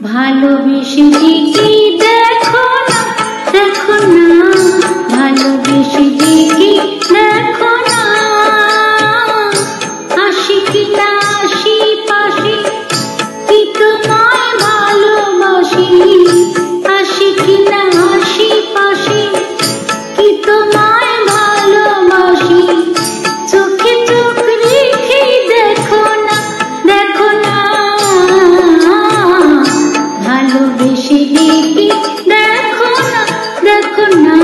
ভালোবেসে দেখি দেখো না, দেখো না, ভালোবেসে দেখি দেখো না, হাসি কি না হাসি পাশে কি তোমায় ভালোবাসি, হাসি কি না হাসি পাশে কি তোমায় ভালোবাসি, চোখে চোখ রেখে দেখো না, দেখো না, ভালোবেসে দেখি দেখো না, দেখো না।